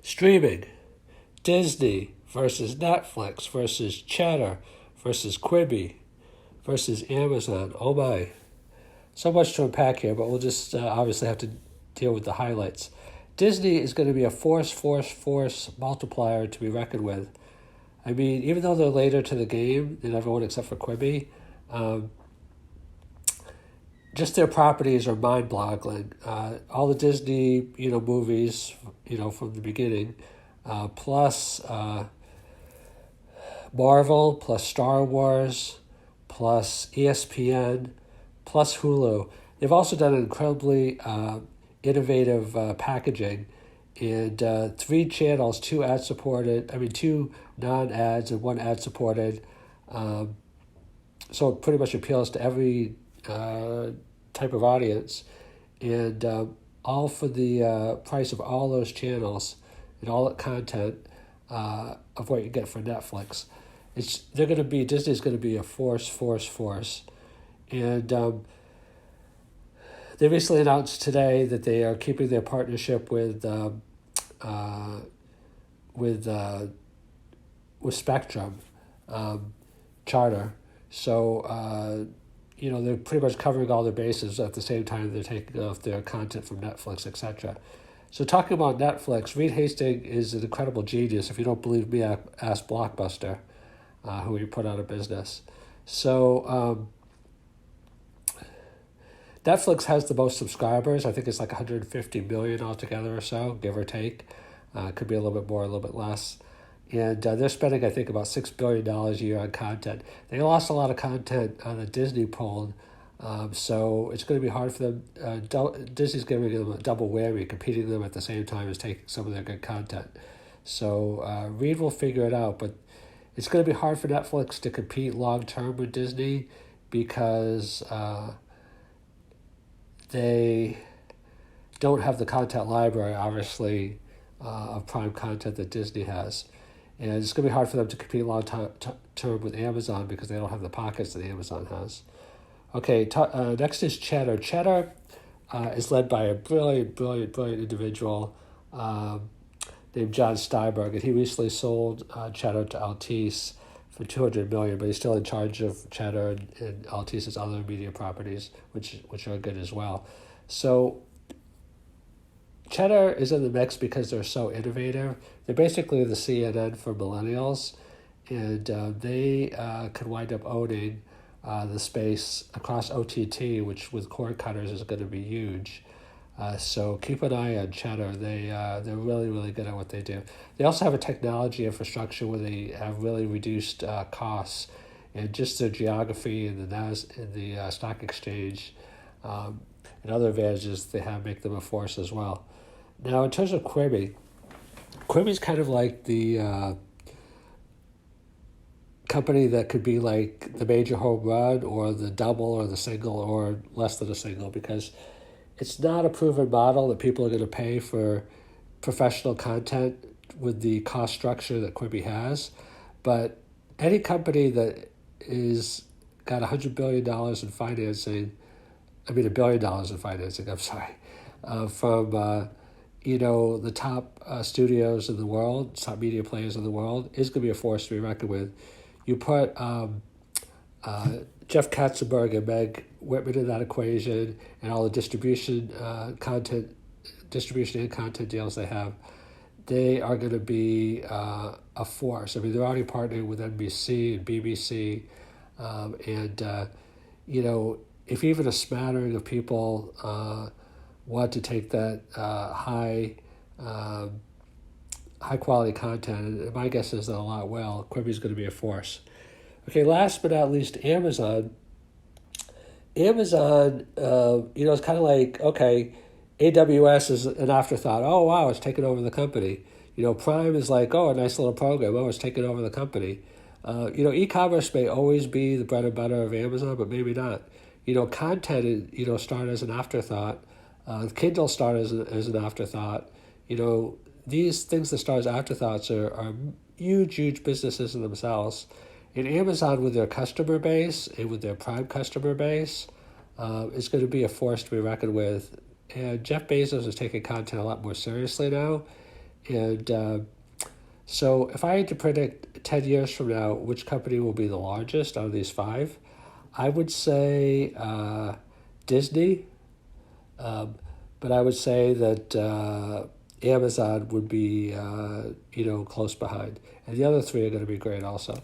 Streaming. Disney versus Netflix versus Cheddar versus Quibi versus Amazon. Oh my. So much to unpack here, but we'll just obviously have to deal with the highlights. Disney is going to be a force multiplier to be reckoned with. I mean, even though they're later to the game than everyone except for Quibi, just their properties are mind-boggling. All the Disney, movies, from the beginning, plus Marvel, plus Star Wars, plus ESPN, plus Hulu. They've also done incredibly innovative packaging, and 3 channels, 2 ad-supported, 2 non-ads and 1 ad-supported. So it pretty much appeals to every type of audience, and all for the price of all those channels and all that content of what you get for Netflix. Disney's going to be a force, and they recently announced today that they are keeping their partnership with Spectrum, Charter. So they're pretty much covering all their bases at the same time they're taking off their content from Netflix, etc. So talking about Netflix, Reed Hastings is an incredible genius. If you don't believe me, ask Blockbuster, who he put out of business. So Netflix has the most subscribers. I think it's like 150 million altogether or so, give or take. Could be a little bit more, a little bit less. And they're spending, I think, about $6 billion a year on content. They lost a lot of content that Disney pulled, so it's going to be hard for them. Disney's giving them a double whammy, competing them at the same time as taking some of their good content. So Reed will figure it out, but it's going to be hard for Netflix to compete long-term with Disney because they don't have the content library, obviously, of prime content that Disney has. And it's going to be hard for them to compete long-term with Amazon because they don't have the pockets that Amazon has. Okay, next is Cheddar. Cheddar is led by a brilliant individual named John Steinberg, and he recently sold Cheddar to Altice for $200 million, but he's still in charge of Cheddar and Altice's other media properties, which are good as well. So Cheddar is in the mix because they're so innovative. They're basically the CNN for millennials, and they could wind up owning the space across OTT, which with cord cutters is going to be huge. So keep an eye on Cheddar. They're really good at what they do. They also have a technology infrastructure where they have really reduced costs, and just their geography and the stock exchange and other advantages they have make them a force as well. Now, in terms of Quibi's kind of like the company that could be like the major home run or the double or the single or less than a single, because it's not a proven model that people are going to pay for professional content with the cost structure that Quibi has. But any company that is got $100 billion in financing, $1 billion in financing, from the top studios in the world, top media players in the world, is going to be a force to be reckoned with. You put Jeff Katzenberg and Meg Whitman in that equation, and all the distribution and content deals they have, they are going to be a force. I mean, they're already partnering with NBC and BBC, if even a smattering of people want to take that high quality content, and my guess is that a lot will, Quibi's going to be a force. Okay, last but not least, Amazon. Amazon, it's kind of like, okay, AWS is an afterthought. Oh, wow, it's taken over the company. Prime is like, oh, a nice little program. Oh, it's taken over the company. E-commerce may always be the bread and butter of Amazon, but maybe not. Content, started as an afterthought. Kindle started as an afterthought. These things that start as afterthoughts are huge businesses in themselves. And Amazon, with their customer base and with their prime customer base, is going to be a force to be reckoned with. And Jeff Bezos is taking content a lot more seriously now. And so if I had to predict 10 years from now which company will be the largest out of these five, I would say Disney, but I would say that Amazon would be, close behind. And the other three are going to be great also.